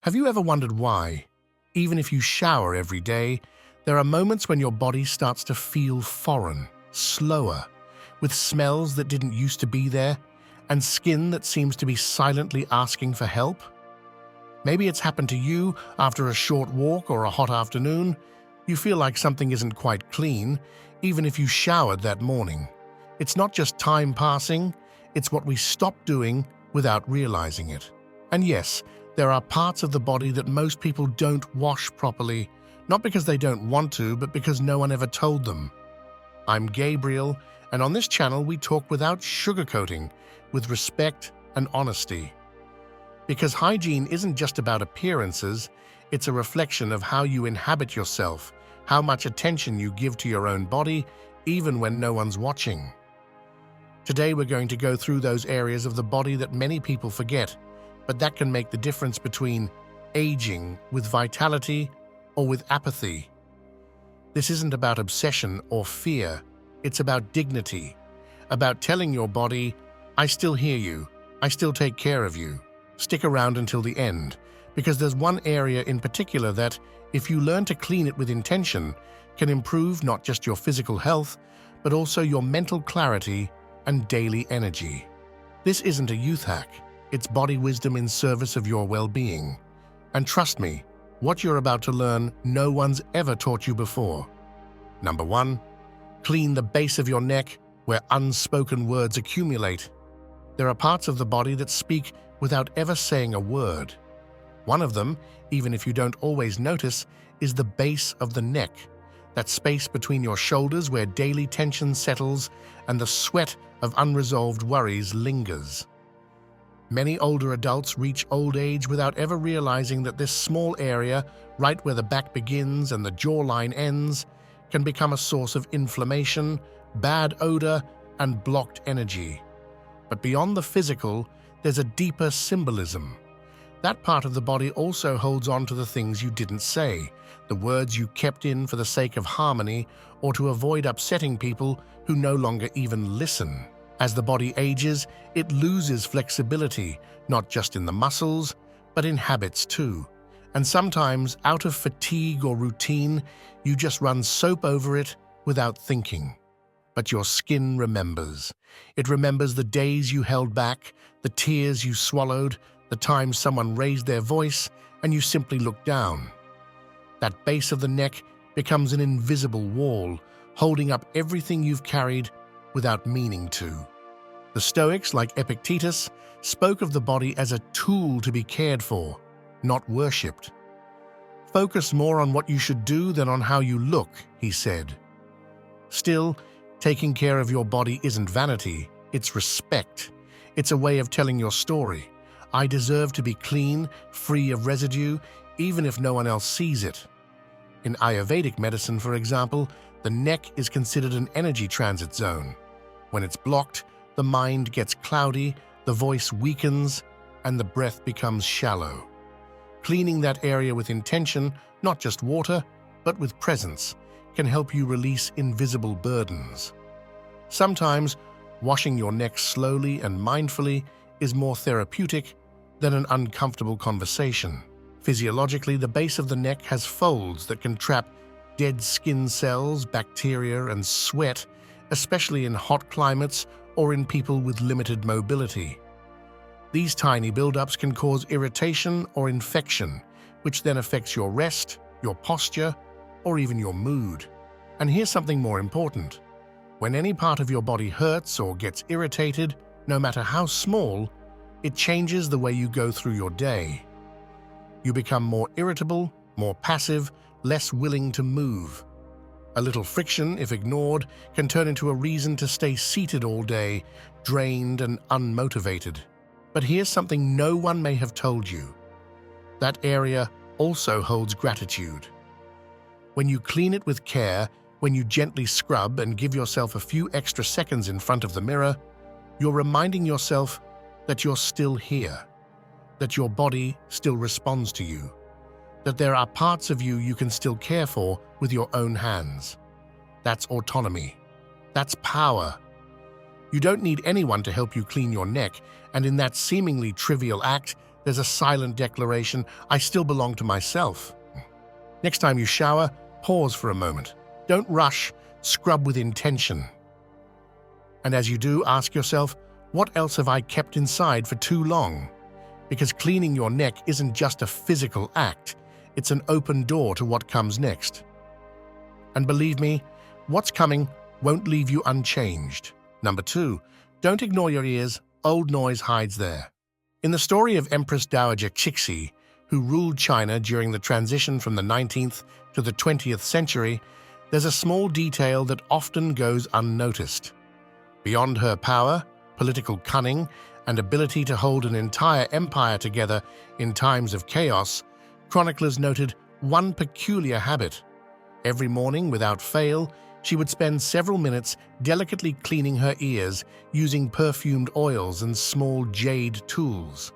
Have you ever wondered why, even if you shower every day, there are moments when your body starts to feel foreign, slower, with smells that didn't used to be there, and skin that seems to be silently asking for help? Maybe it's happened to you after a short walk or a hot afternoon. You feel like something isn't quite clean, even if you showered that morning. It's not just time passing, it's what we stop doing without realizing it. And yes, there are parts of the body that most people don't wash properly, not because they don't want to, but because no one ever told them. I'm Gabriel, and on this channel we talk without sugarcoating, with respect and honesty. Because hygiene isn't just about appearances, it's a reflection of how you inhabit yourself, how much attention you give to your own body, even when no one's watching. Today we're going to go through those areas of the body that many people forget, but that can make the difference between aging with vitality or with apathy. This isn't about obsession or fear, it's about dignity, about telling your body, I still hear you, I still take care of you. Stick around until the end, because there's one area in particular that, if you learn to clean it with intention, can improve not just your physical health, but also your mental clarity and daily energy. This isn't a youth hack, it's body wisdom in service of your well-being. And trust me, what you're about to learn, no one's ever taught you before. Number 1, clean the base of your neck where unspoken words accumulate. There are parts of the body that speak without ever saying a word. One of them, even if you don't always notice, is the base of the neck, that space between your shoulders where daily tension settles and the sweat of unresolved worries lingers. Many older adults reach old age without ever realizing that this small area, right where the back begins and the jawline ends, can become a source of inflammation, bad odor, and blocked energy. But beyond the physical, there's a deeper symbolism. That part of the body also holds on to the things you didn't say, the words you kept in for the sake of harmony or to avoid upsetting people who no longer even listen. As the body ages, it loses flexibility, not just in the muscles, but in habits too. And sometimes, out of fatigue or routine, you just run soap over it without thinking. But your skin remembers. It remembers the days you held back, the tears you swallowed, the times someone raised their voice and you simply looked down. That base of the neck becomes an invisible wall, holding up everything you've carried without meaning to. The Stoics, like Epictetus, spoke of the body as a tool to be cared for, not worshipped. Focus more on what you should do than on how you look, he said. Still, taking care of your body isn't vanity, it's respect. It's a way of telling your story. I deserve to be clean, free of residue, even if no one else sees it. In Ayurvedic medicine, for example, the neck is considered an energy transit zone. When it's blocked, the mind gets cloudy, the voice weakens, and the breath becomes shallow. Cleaning that area with intention, not just water, but with presence, can help you release invisible burdens. Sometimes, washing your neck slowly and mindfully is more therapeutic than an uncomfortable conversation. Physiologically, the base of the neck has folds that can trap dead skin cells, bacteria, and sweat, especially in hot climates or in people with limited mobility. These tiny buildups can cause irritation or infection, which then affects your rest, your posture, or even your mood. And here's something more important. When any part of your body hurts or gets irritated, no matter how small, it changes the way you go through your day. You become more irritable, more passive, less willing to move. A little friction, if ignored, can turn into a reason to stay seated all day, drained and unmotivated. But here's something no one may have told you. That area also holds gratitude. When you clean it with care, when you gently scrub and give yourself a few extra seconds in front of the mirror, you're reminding yourself that you're still here, that your body still responds to you, that there are parts of you you can still care for with your own hands. That's autonomy. That's power. You don't need anyone to help you clean your neck, and in that seemingly trivial act, There's a silent declaration, I still belong to myself. Next time you shower, pause for a moment. Don't rush, scrub with intention. And as you do, ask yourself, what else have I kept inside for too long? Because cleaning your neck isn't just a physical act, it's an open door to what comes next. And believe me, what's coming won't leave you unchanged. Number 2, don't ignore your ears, old noise hides there. In the story of Empress Dowager Cixi, who ruled China during the transition from the 19th to the 20th century, there's a small detail that often goes unnoticed. Beyond her power, political cunning, and ability to hold an entire empire together in times of chaos, chroniclers noted one peculiar habit. Every morning, without fail, she would spend several minutes delicately cleaning her ears using perfumed oils and small jade tools.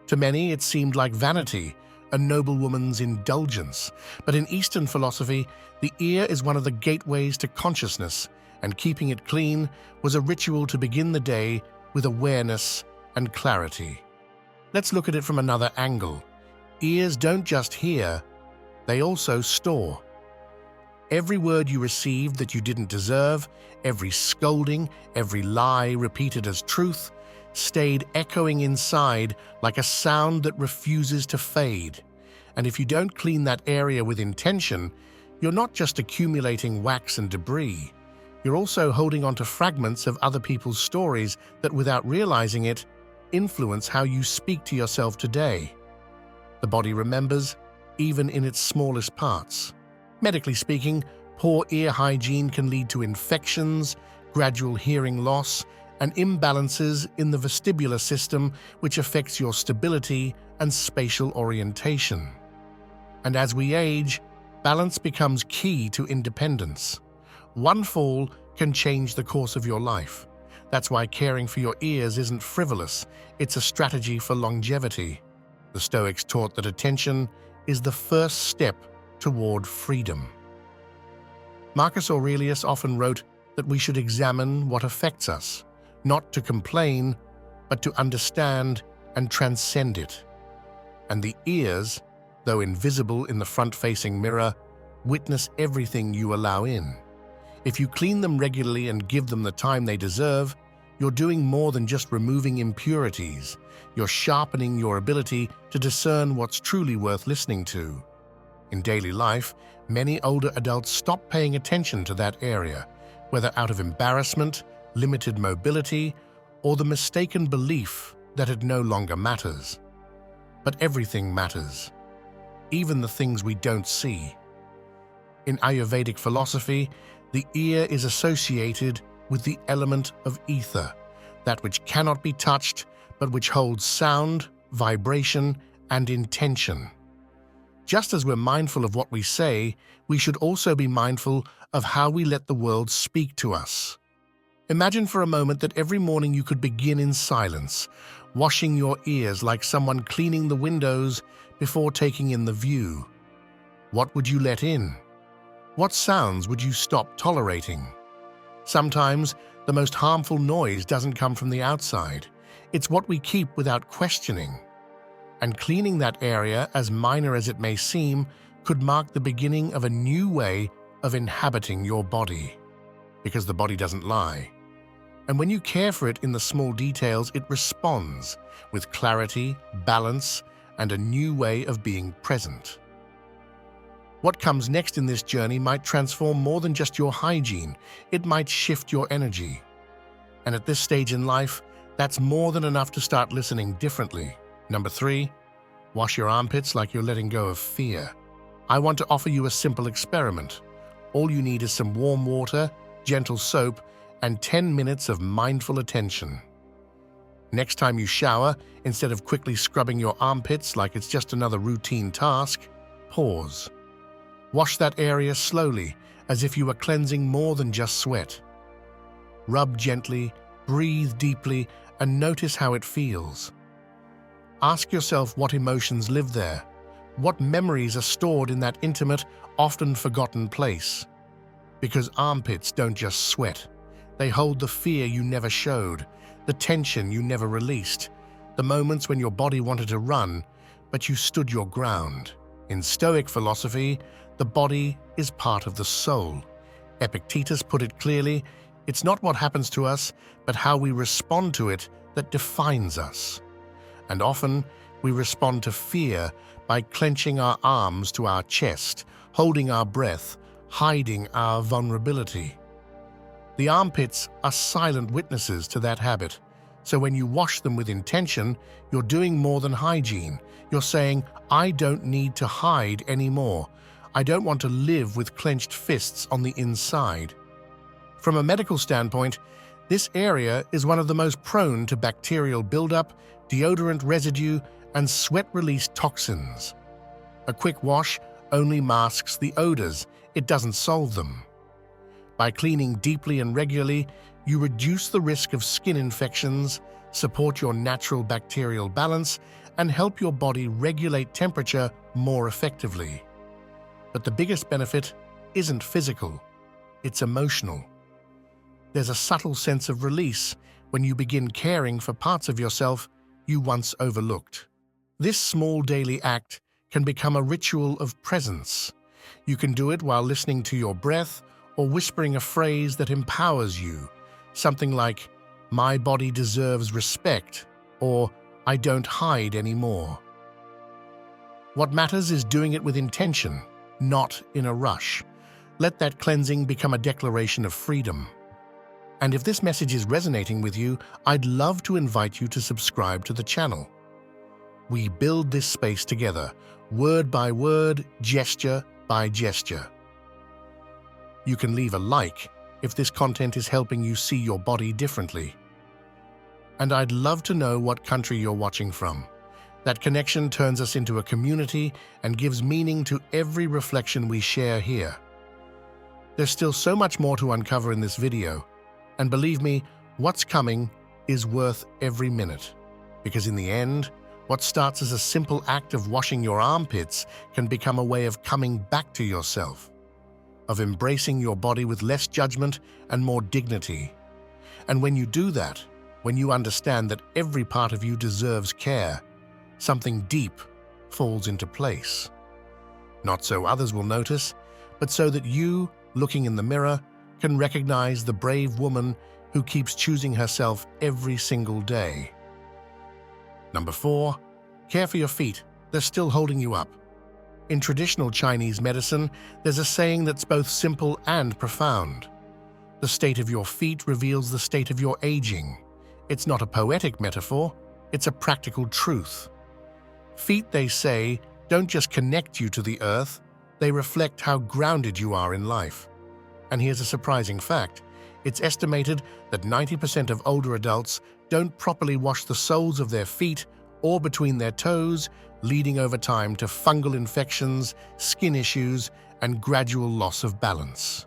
To many, it seemed like vanity, a noblewoman's indulgence, but in Eastern philosophy, the ear is one of the gateways to consciousness, and keeping it clean was a ritual to begin the day with awareness and clarity. Let's look at it from another angle. Ears don't just hear, they also store. Every word you received that you didn't deserve, every scolding, every lie repeated as truth, stayed echoing inside like a sound that refuses to fade. And if you don't clean that area with intention, you're not just accumulating wax and debris, you're also holding on to fragments of other people's stories that, without realizing it, influence how you speak to yourself today. The body remembers, even in its smallest parts. Medically speaking, poor ear hygiene can lead to infections, gradual hearing loss, and imbalances in the vestibular system, which affects your stability and spatial orientation. And as we age, balance becomes key to independence. One fall can change the course of your life. That's why caring for your ears isn't frivolous, it's a strategy for longevity. The Stoics taught that attention is the first step toward freedom. Marcus Aurelius often wrote that we should examine what affects us, not to complain, but to understand and transcend it. And the ears, though invisible in the front-facing mirror, witness everything you allow in. If you clean them regularly and give them the time they deserve, you're doing more than just removing impurities. You're sharpening your ability to discern what's truly worth listening to. In daily life, many older adults stop paying attention to that area, whether out of embarrassment, limited mobility, or the mistaken belief that it no longer matters. But everything matters, even the things we don't see. In Ayurvedic philosophy, the ear is associated with the element of ether, that which cannot be touched, but which holds sound, vibration, and intention. Just as we're mindful of what we say, we should also be mindful of how we let the world speak to us. Imagine for a moment that every morning you could begin in silence, washing your ears like someone cleaning the windows before taking in the view. What would you let in? What sounds would you stop tolerating? Sometimes, the most harmful noise doesn't come from the outside. It's what we keep without questioning. And cleaning that area, as minor as it may seem, could mark the beginning of a new way of inhabiting your body. Because the body doesn't lie. And when you care for it in the small details, it responds with clarity, balance, and a new way of being present. What comes next in this journey might transform more than just your hygiene. It might shift your energy. And at this stage in life, that's more than enough to start listening differently. Number 3, wash your armpits like you're letting go of fear. I want to offer you a simple experiment. All you need is some warm water, gentle soap, and 10 minutes of mindful attention. Next time you shower, instead of quickly scrubbing your armpits like it's just another routine task, pause. Wash that area slowly, as if you were cleansing more than just sweat. Rub gently, breathe deeply, and notice how it feels. Ask yourself what emotions live there, what memories are stored in that intimate, often forgotten place. Because armpits don't just sweat. They hold the fear you never showed, the tension you never released, The moments when your body wanted to run, but you stood your ground. In Stoic philosophy, the body is part of the soul. Epictetus put it clearly, it's not what happens to us, but how we respond to it that defines us. And often, we respond to fear by clenching our arms to our chest, holding our breath, hiding our vulnerability. The armpits are silent witnesses to that habit. So when you wash them with intention, you're doing more than hygiene. You're saying, I don't need to hide anymore. I don't want to live with clenched fists on the inside. From a medical standpoint, this area is one of the most prone to bacterial buildup, deodorant residue, and sweat-release toxins. A quick wash only masks the odors, it doesn't solve them. By cleaning deeply and regularly, you reduce the risk of skin infections, support your natural bacterial balance, and help your body regulate temperature more effectively. But the biggest benefit isn't physical, it's emotional. There's a subtle sense of release when you begin caring for parts of yourself you once overlooked. This small daily act can become a ritual of presence. You can do it while listening to your breath or whispering a phrase that empowers you, something like, "My body deserves respect," or "I don't hide anymore." What matters is doing it with intention, not in a rush. Let that cleansing become a declaration of freedom. And if this message is resonating with you, I'd love to invite you to subscribe to the channel. We build this space together, word by word, gesture by gesture. You can leave a like if this content is helping you see your body differently. And I'd love to know what country you're watching from. That connection turns us into a community and gives meaning to every reflection we share here. There's still so much more to uncover in this video, and believe me, what's coming is worth every minute. Because in the end, what starts as a simple act of washing your armpits can become a way of coming back to yourself, of embracing your body with less judgment and more dignity. And when you do that, when you understand that every part of you deserves care, something deep falls into place. Not so others will notice, but so that you, looking in the mirror, can recognize the brave woman who keeps choosing herself every single day. Number 4, care for your feet. They're still holding you up. In traditional Chinese medicine, there's a saying that's both simple and profound. The state of your feet reveals the state of your aging. It's not a poetic metaphor, it's a practical truth. Feet, they say, don't just connect you to the earth, they reflect how grounded you are in life. And here's a surprising fact. It's estimated that 90% of older adults don't properly wash the soles of their feet or between their toes, leading over time to fungal infections, skin issues, and gradual loss of balance.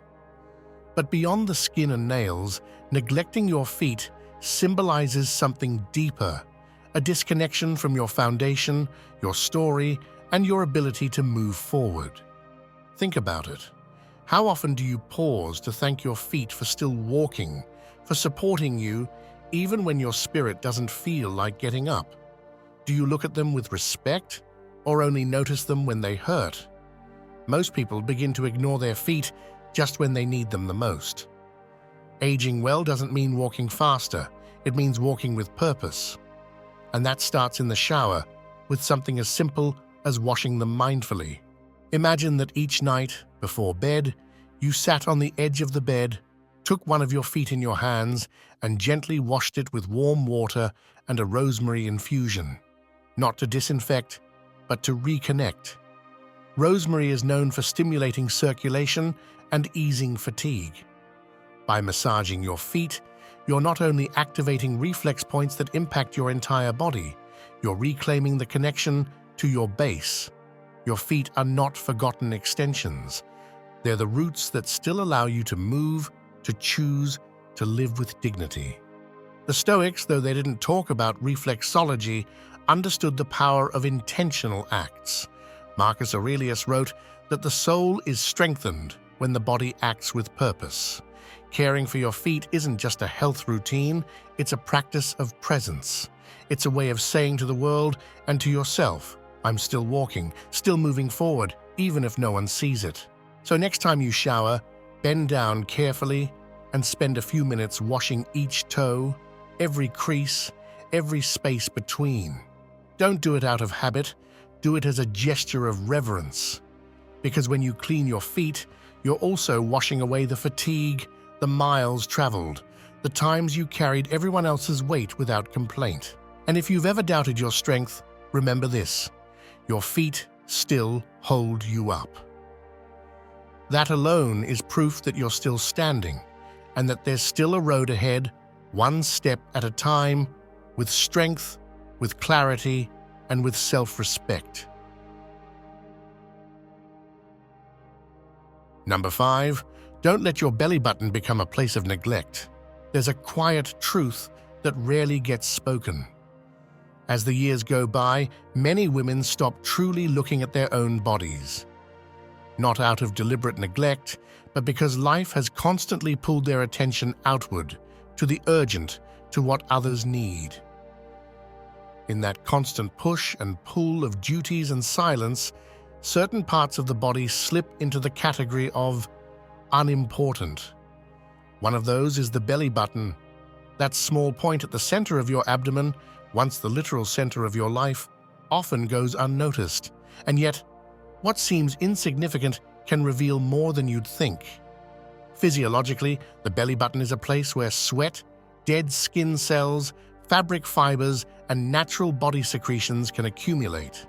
But beyond the skin and nails, neglecting your feet symbolizes something deeper, a disconnection from your foundation, your story, and your ability to move forward. Think about it. How often do you pause to thank your feet for still walking, for supporting you, even when your spirit doesn't feel like getting up? Do you look at them with respect, or only notice them when they hurt? Most people begin to ignore their feet just when they need them the most. Aging well doesn't mean walking faster, it means walking with purpose. And that starts in the shower, with something as simple as washing them mindfully. Imagine that each night, before bed, you sat on the edge of the bed, took one of your feet in your hands, and gently washed it with warm water and a rosemary infusion. Not to disinfect, but to reconnect. Rosemary is known for stimulating circulation and easing fatigue. By massaging your feet, you're not only activating reflex points that impact your entire body, you're reclaiming the connection to your base. Your feet are not forgotten extensions. They're the roots that still allow you to move, to choose, to live with dignity. The Stoics, though they didn't talk about reflexology, understood the power of intentional acts. Marcus Aurelius wrote that the soul is strengthened when the body acts with purpose. Caring for your feet isn't just a health routine, it's a practice of presence. It's a way of saying to the world and to yourself, I'm still walking, still moving forward, even if no one sees it. So next time you shower, bend down carefully and spend a few minutes washing each toe, every crease, every space between. Don't do it out of habit, do it as a gesture of reverence. Because when you clean your feet, you're also washing away the fatigue, the miles traveled, the times you carried everyone else's weight without complaint. And if you've ever doubted your strength, remember this: your feet still hold you up. That alone is proof that you're still standing, and that there's still a road ahead, one step at a time, with strength, with clarity, and with self-respect. Number 5, don't let your belly button become a place of neglect. There's a quiet truth that rarely gets spoken. As the years go by, many women stop truly looking at their own bodies. Not out of deliberate neglect, but because life has constantly pulled their attention outward, to the urgent, to what others need. In that constant push and pull of duties and silence, certain parts of the body slip into the category of unimportant. One of those is the belly button. That small point at the center of your abdomen, once the literal center of your life, often goes unnoticed. And yet, what seems insignificant can reveal more than you'd think. Physiologically, the belly button is a place where sweat, dead skin cells, fabric fibers, and natural body secretions can accumulate.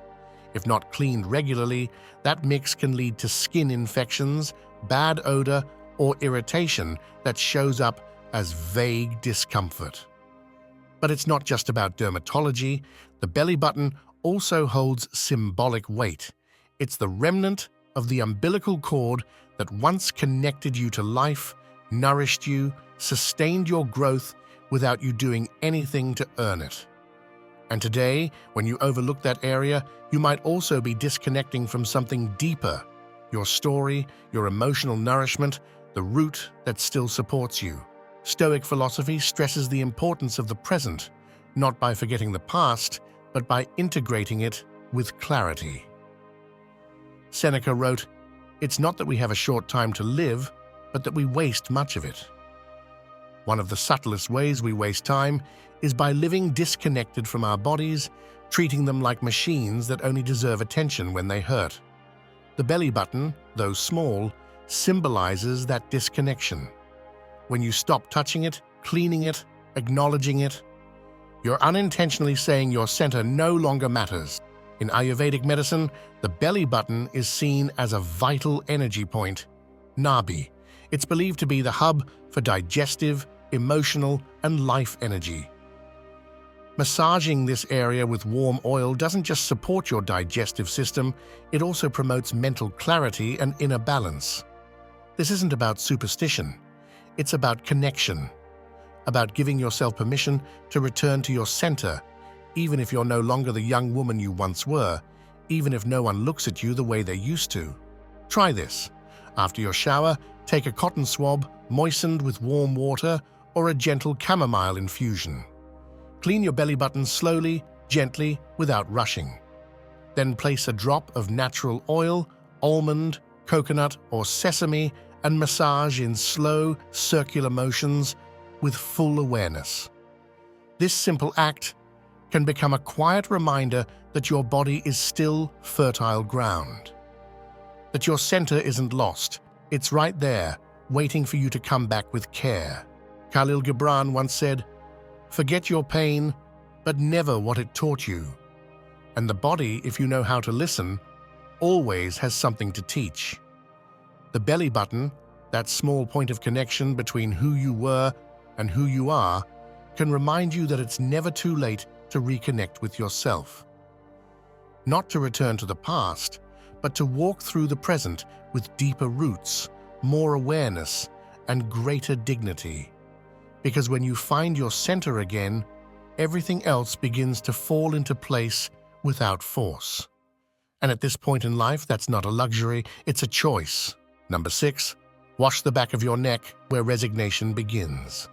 If not cleaned regularly, that mix can lead to skin infections, bad odor, or irritation that shows up as vague discomfort. But it's not just about dermatology. The belly button also holds symbolic weight. It's the remnant of the umbilical cord that once connected you to life, nourished you, sustained your growth without you doing anything to earn it. And today, when you overlook that area, you might also be disconnecting from something deeper: your story, your emotional nourishment, the root that still supports you. Stoic philosophy stresses the importance of the present, not by forgetting the past, but by integrating it with clarity. Seneca wrote, "It's not that we have a short time to live, but that we waste much of it." One of the subtlest ways we waste time is by living disconnected from our bodies, treating them like machines that only deserve attention when they hurt. The belly button, though small, symbolizes that disconnection. When you stop touching it, cleaning it, acknowledging it, you're unintentionally saying your center no longer matters. In Ayurvedic medicine, the belly button is seen as a vital energy point, nabi. It's believed to be the hub for digestive, emotional, and life energy. Massaging this area with warm oil doesn't just support your digestive system, it also promotes mental clarity and inner balance. This isn't about superstition. It's about connection, about giving yourself permission to return to your center, even if you're no longer the young woman you once were, even if no one looks at you the way they used to. Try this. After your shower, take a cotton swab moistened with warm water or a gentle chamomile infusion. Clean your belly button slowly, gently, without rushing. Then place a drop of natural oil, almond, coconut, or sesame, and massage in slow, circular motions with full awareness. This simple act can become a quiet reminder that your body is still fertile ground, that your center isn't lost. It's right there, waiting for you to come back with care. Khalil Gibran once said, "Forget your pain, but never what it taught you." And the body, if you know how to listen, always has something to teach. The belly button, that small point of connection between who you were and who you are, can remind you that it's never too late to reconnect with yourself. Not to return to the past, but to walk through the present with deeper roots, more awareness, and greater dignity. Because when you find your center again, everything else begins to fall into place without force. And at this point in life, that's not a luxury, it's a choice. Number 6, wash the back of your neck where resignation begins.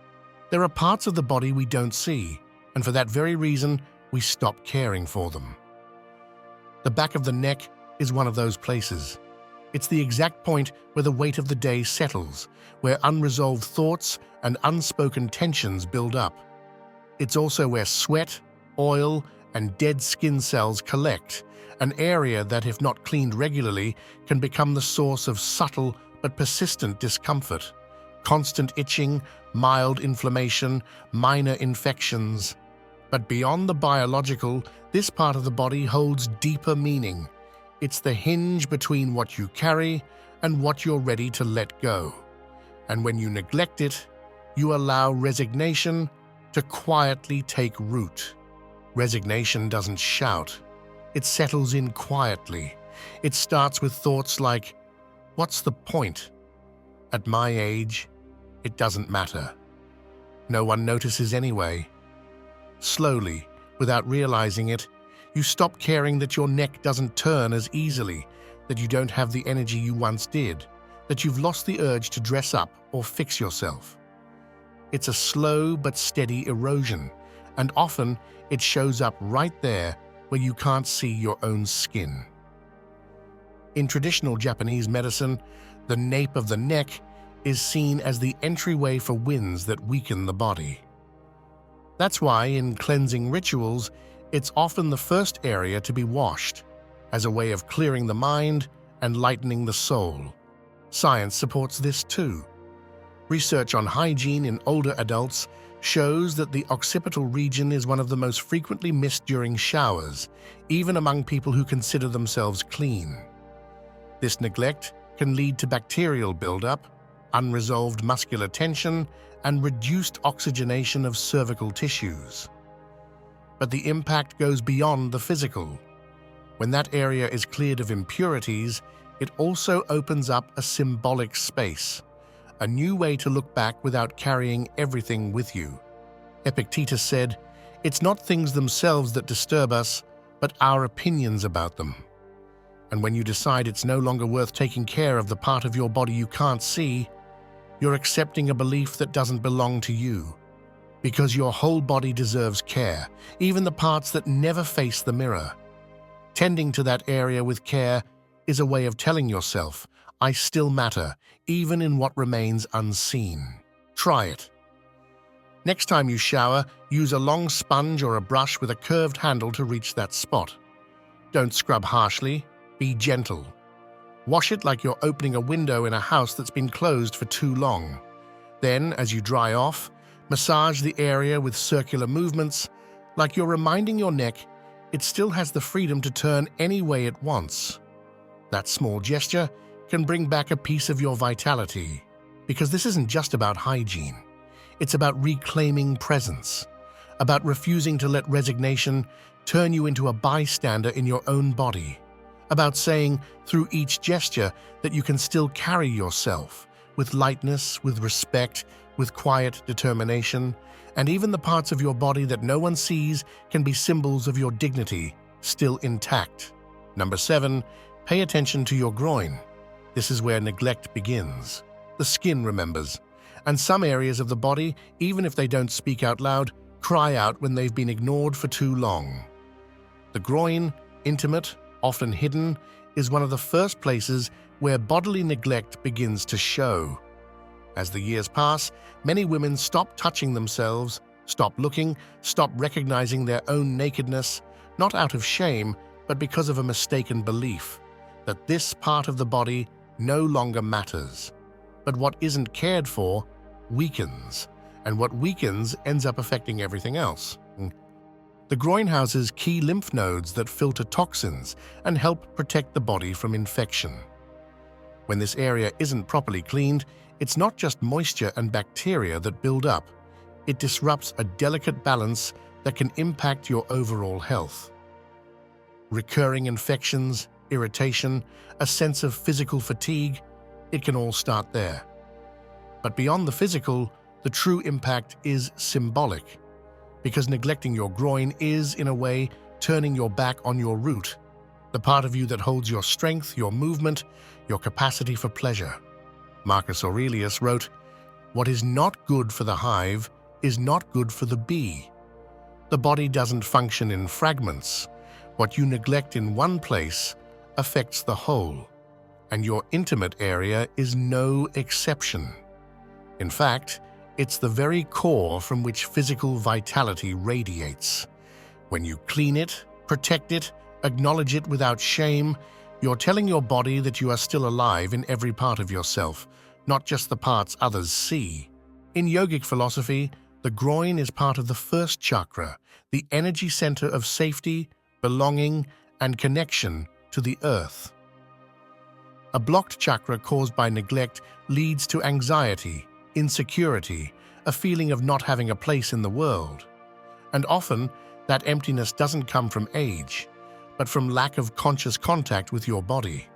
There are parts of the body we don't see, and for that very reason, we stop caring for them. The back of the neck is one of those places. It's the exact point where the weight of the day settles, where unresolved thoughts and unspoken tensions build up. It's also where sweat, oil, and dead skin cells collect, an area that, if not cleaned regularly, can become the source of subtle but persistent discomfort. Constant itching, mild inflammation, minor infections. But beyond the biological, this part of the body holds deeper meaning. It's the hinge between what you carry and what you're ready to let go. And when you neglect it, you allow resignation to quietly take root. Resignation doesn't shout. It settles in quietly. It starts with thoughts like, "What's the point? At my age, it doesn't matter. No one notices anyway." Slowly, without realizing it, you stop caring that your neck doesn't turn as easily, that you don't have the energy you once did, that you've lost the urge to dress up or fix yourself. It's a slow but steady erosion, and often it shows up right there where you can't see your own skin. In traditional Japanese medicine, the nape of the neck is seen as the entryway for winds that weaken the body. That's why, in cleansing rituals, it's often the first area to be washed, as a way of clearing the mind and lightening the soul. Science supports this too. Research on hygiene in older adults shows that the occipital region is one of the most frequently missed during showers, even among people who consider themselves clean. This neglect can lead to bacterial buildup, unresolved muscular tension, and reduced oxygenation of cervical tissues. But the impact goes beyond the physical. When that area is cleared of impurities, it also opens up a symbolic space, a new way to look back without carrying everything with you. Epictetus said, "It's not things themselves that disturb us, but our opinions about them." And when you decide it's no longer worth taking care of the part of your body you can't see, you're accepting a belief that doesn't belong to you. Because your whole body deserves care, even the parts that never face the mirror. Tending to that area with care is a way of telling yourself, "I still matter, even in what remains unseen." Try it. Next time you shower, use a long sponge or a brush with a curved handle to reach that spot. Don't scrub harshly, be gentle. Wash it like you're opening a window in a house that's been closed for too long. Then, as you dry off, massage the area with circular movements, like you're reminding your neck it still has the freedom to turn any way it wants. That small gesture can bring back a piece of your vitality, because this isn't just about hygiene. It's about reclaiming presence, about refusing to let resignation turn you into a bystander in your own body, about saying through each gesture that you can still carry yourself with lightness, with respect, with quiet determination, and even the parts of your body that no one sees can be symbols of your dignity, still intact. Number 7, pay attention to your groin. This is where neglect begins. The skin remembers, and some areas of the body, even if they don't speak out loud, cry out when they've been ignored for too long. The groin, intimate, often hidden, is one of the first places where bodily neglect begins to show. As the years pass, many women stop touching themselves, stop looking, stop recognizing their own nakedness, not out of shame, but because of a mistaken belief that this part of the body no longer matters. But what isn't cared for weakens, and what weakens ends up affecting everything else. The groin houses key lymph nodes that filter toxins and help protect the body from infection. When this area isn't properly cleaned, it's not just moisture and bacteria that build up. It disrupts a delicate balance that can impact your overall health. Recurring infections, irritation, a sense of physical fatigue, it can all start there. But beyond the physical, the true impact is symbolic, because neglecting your groin is, in a way, turning your back on your root, the part of you that holds your strength, your movement, your capacity for pleasure. Marcus Aurelius wrote, "What is not good for the hive is not good for the bee." The body doesn't function in fragments. What you neglect in one place affects the whole, and your intimate area is no exception. In fact, it's the very core from which physical vitality radiates. When you clean it, protect it, acknowledge it without shame, you're telling your body that you are still alive in every part of yourself, not just the parts others see. In yogic philosophy, the groin is part of the first chakra, the energy center of safety, belonging, and connection to the earth. A blocked chakra caused by neglect leads to anxiety, insecurity, a feeling of not having a place in the world. And often, that emptiness doesn't come from age, but from lack of conscious contact with your body.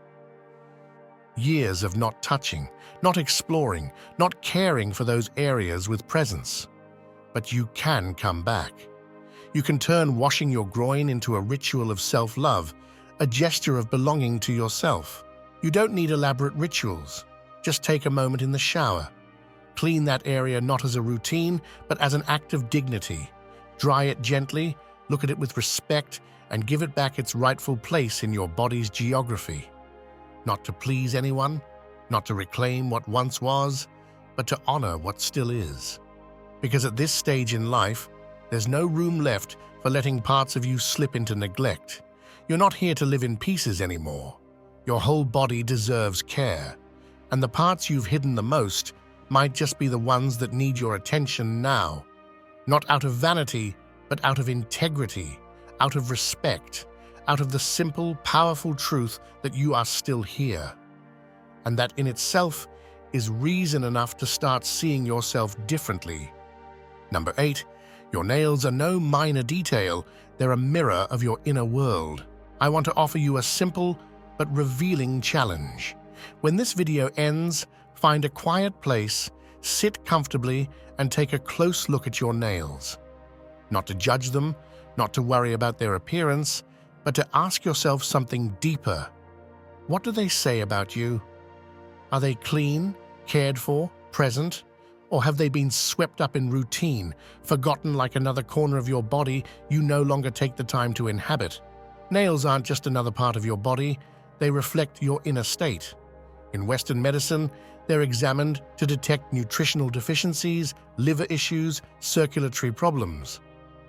Years of not touching, not exploring, not caring for those areas with presence. But you can come back. You can turn washing your groin into a ritual of self-love, a gesture of belonging to yourself. You don't need elaborate rituals. Just take a moment in the shower. Clean that area not as a routine, but as an act of dignity. Dry it gently, look at it with respect, and give it back its rightful place in your body's geography. Not to please anyone, not to reclaim what once was, but to honor what still is. Because at this stage in life, there's no room left for letting parts of you slip into neglect. You're not here to live in pieces anymore. Your whole body deserves care, and the parts you've hidden the most might just be the ones that need your attention now. Not out of vanity, but out of integrity, out of respect, out of the simple, powerful truth that you are still here. And that in itself is reason enough to start seeing yourself differently. Number 8, your nails are no minor detail, they're a mirror of your inner world. I want to offer you a simple but revealing challenge. When this video ends, find a quiet place, sit comfortably, and take a close look at your nails. Not to judge them, not to worry about their appearance, but to ask yourself something deeper. What do they say about you? Are they clean, cared for, present? Or have they been swept up in routine, forgotten like another corner of your body you no longer take the time to inhabit? Nails aren't just another part of your body, they reflect your inner state. In Western medicine, they're examined to detect nutritional deficiencies, liver issues, circulatory problems.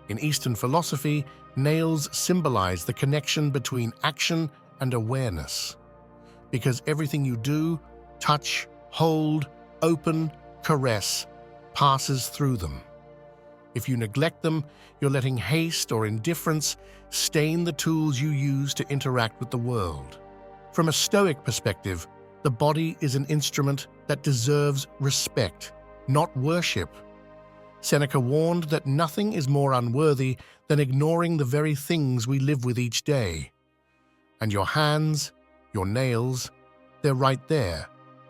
In Eastern philosophy, nails symbolize the connection between action and awareness. Because everything you do, touch, hold, open, caress, passes through them. If you neglect them, you're letting haste or indifference stain the tools you use to interact with the world. From a Stoic perspective, the body is an instrument that deserves respect, not worship. Seneca warned that nothing is more unworthy than ignoring the very things we live with each day. And your hands, your nails, they're right there,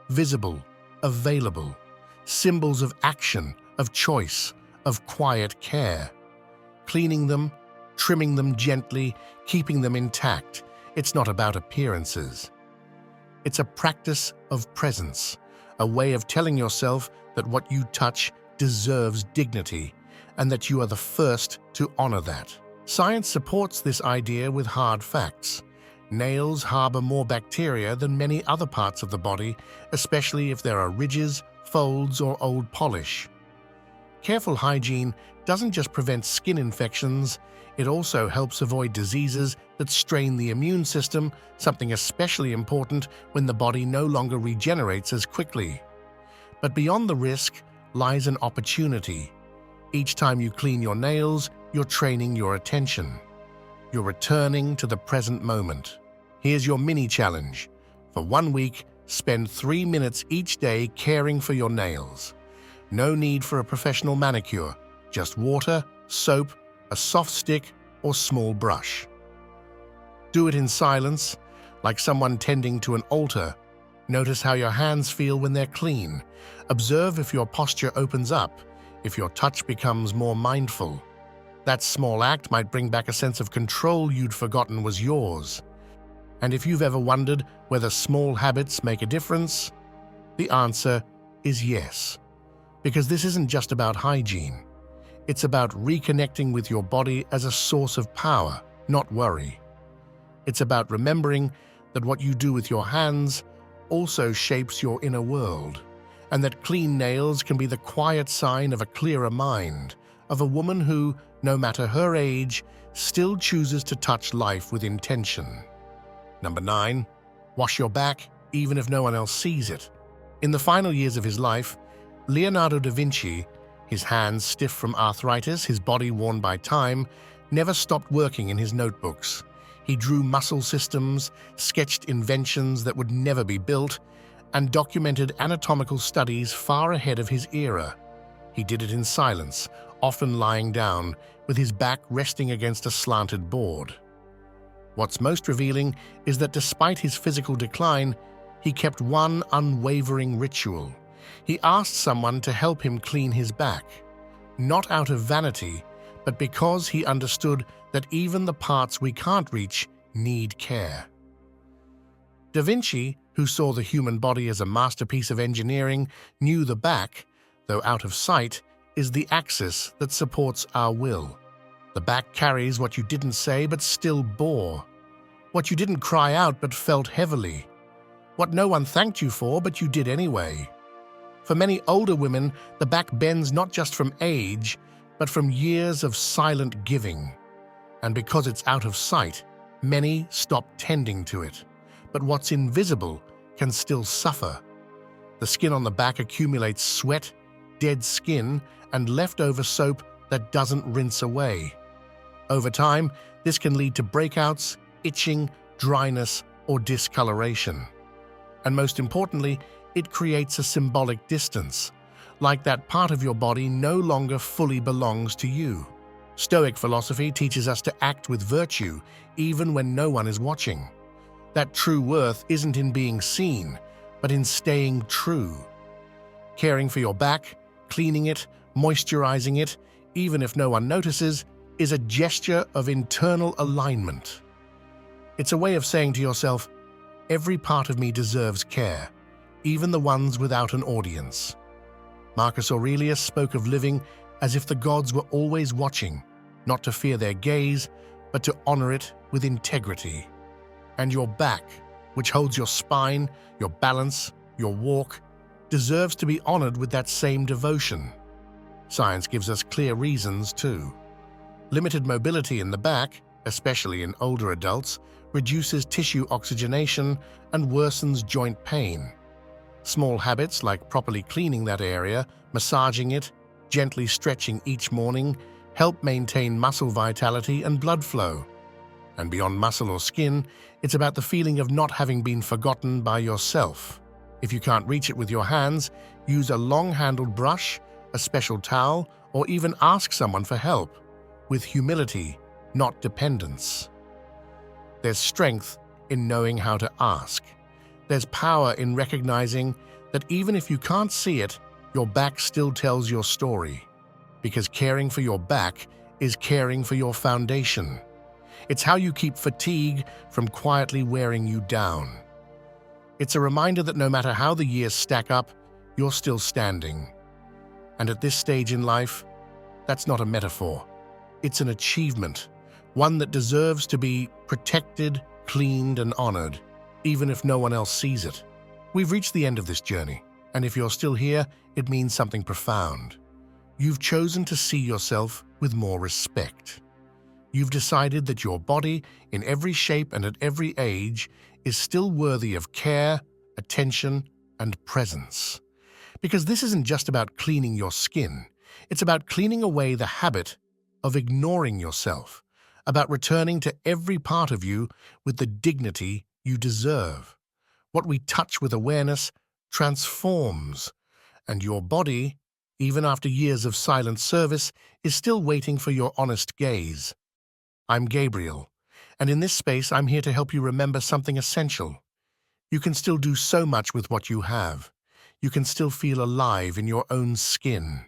visible, available, symbols of action, of choice, of quiet care. Cleaning them, trimming them gently, keeping them intact, it's not about appearances. It's a practice of presence, a way of telling yourself that what you touch deserves dignity, and that you are the first to honor that. Science supports this idea with hard facts. Nails harbor more bacteria than many other parts of the body, especially if there are ridges, folds, or old polish. Careful hygiene doesn't just prevent skin infections, it also helps avoid diseases that strain the immune system, something especially important when the body no longer regenerates as quickly. But beyond the risk lies an opportunity. Each time you clean your nails, you're training your attention. You're returning to the present moment. Here's your mini challenge. For 1 week, spend 3 minutes each day caring for your nails. No need for a professional manicure, just water, soap, a soft stick, or small brush. Do it in silence, like someone tending to an altar. Notice how your hands feel when they're clean. Observe if your posture opens up, if your touch becomes more mindful. That small act might bring back a sense of control you'd forgotten was yours. And if you've ever wondered whether small habits make a difference, the answer is yes. Because this isn't just about hygiene. It's about reconnecting with your body as a source of power, not worry. It's about remembering that what you do with your hands also shapes your inner world, and that clean nails can be the quiet sign of a clearer mind, of a woman who, no matter her age, still chooses to touch life with intention. Number 9. Wash your back, even if no one else sees it. In the final years of his life, Leonardo da Vinci, his hands stiff from arthritis, his body worn by time, never stopped working in his notebooks. He drew muscle systems, sketched inventions that would never be built, and documented anatomical studies far ahead of his era. He did it in silence, often lying down, with his back resting against a slanted board. What's most revealing is that despite his physical decline, he kept one unwavering ritual. He asked someone to help him clean his back, not out of vanity, but because he understood that even the parts we can't reach need care. Da Vinci, who saw the human body as a masterpiece of engineering, knew the back, though out of sight, is the axis that supports our will. The back carries what you didn't say but still bore, what you didn't cry out but felt heavily, what no one thanked you for but you did anyway. For many older women, the back bends not just from age, but from years of silent giving. And because it's out of sight, many stop tending to it. But what's invisible can still suffer. The skin on the back accumulates sweat, dead skin, and leftover soap that doesn't rinse away. Over time, this can lead to breakouts, itching, dryness, or discoloration. And most importantly, it creates a symbolic distance, like that part of your body no longer fully belongs to you. Stoic philosophy teaches us to act with virtue, even when no one is watching. That true worth isn't in being seen, but in staying true. Caring for your back, cleaning it, moisturizing it, even if no one notices, is a gesture of internal alignment. It's a way of saying to yourself, every part of me deserves care, even the ones without an audience. Marcus Aurelius spoke of living as if the gods were always watching, not to fear their gaze, but to honor it with integrity. And your back, which holds your spine, your balance, your walk, deserves to be honored with that same devotion. Science gives us clear reasons, too. Limited mobility in the back, especially in older adults, reduces tissue oxygenation and worsens joint pain. Small habits like properly cleaning that area, massaging it, gently stretching each morning help maintain muscle vitality and blood flow. And beyond muscle or skin, it's about the feeling of not having been forgotten by yourself. If you can't reach it with your hands, use a long-handled brush, a special towel, or even ask someone for help, with humility, not dependence. There's strength in knowing how to ask. There's power in recognizing that even if you can't see it, your back still tells your story. Because caring for your back is caring for your foundation. It's how you keep fatigue from quietly wearing you down. It's a reminder that no matter how the years stack up, you're still standing. And at this stage in life, that's not a metaphor. It's an achievement, one that deserves to be protected, cleaned, and honored, even if no one else sees it. We've reached the end of this journey, and if you're still here, it means something profound. You've chosen to see yourself with more respect. You've decided that your body, in every shape and at every age, is still worthy of care, attention, and presence. Because this isn't just about cleaning your skin, it's about cleaning away the habit of ignoring yourself, about returning to every part of you with the dignity you deserve. What we touch with awareness transforms, and your body, even after years of silent service, is still waiting for your honest gaze. I'm Gabriel, and in this space I'm here to help you remember something essential. You can still do so much with what you have. You can still feel alive in your own skin.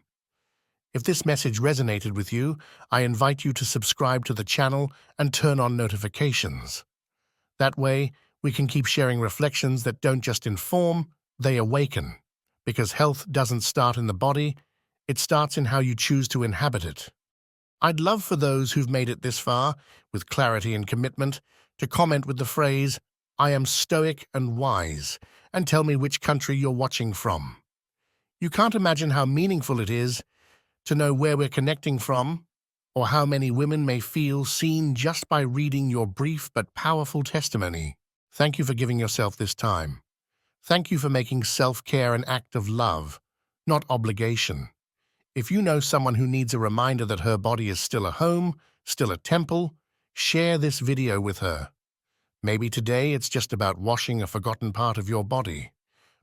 If this message resonated with you, I invite you to subscribe to the channel and turn on notifications. That way, we can keep sharing reflections that don't just inform, they awaken. Because health doesn't start in the body, It starts in how you choose to inhabit it. I'd love for those who've made it this far, with clarity and commitment, to comment with the phrase, "I am stoic and wise," and tell me which country you're watching from. You can't imagine how meaningful it is to know where we're connecting from, or how many women may feel seen just by reading your brief but powerful testimony. Thank you for giving yourself this time. Thank you for making self-care an act of love, not obligation. If you know someone who needs a reminder that her body is still a home, still a temple, share this video with her. Maybe today it's just about washing a forgotten part of your body.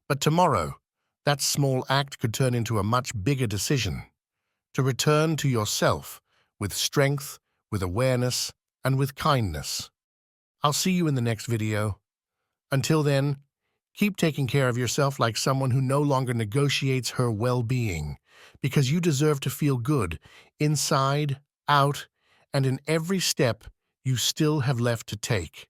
But tomorrow, that small act could turn into a much bigger decision. To return to yourself with strength, with awareness, and with kindness. I'll see you in the next video. Until then, keep taking care of yourself like someone who no longer negotiates her well-being, because you deserve to feel good, inside, out, and in every step you still have left to take.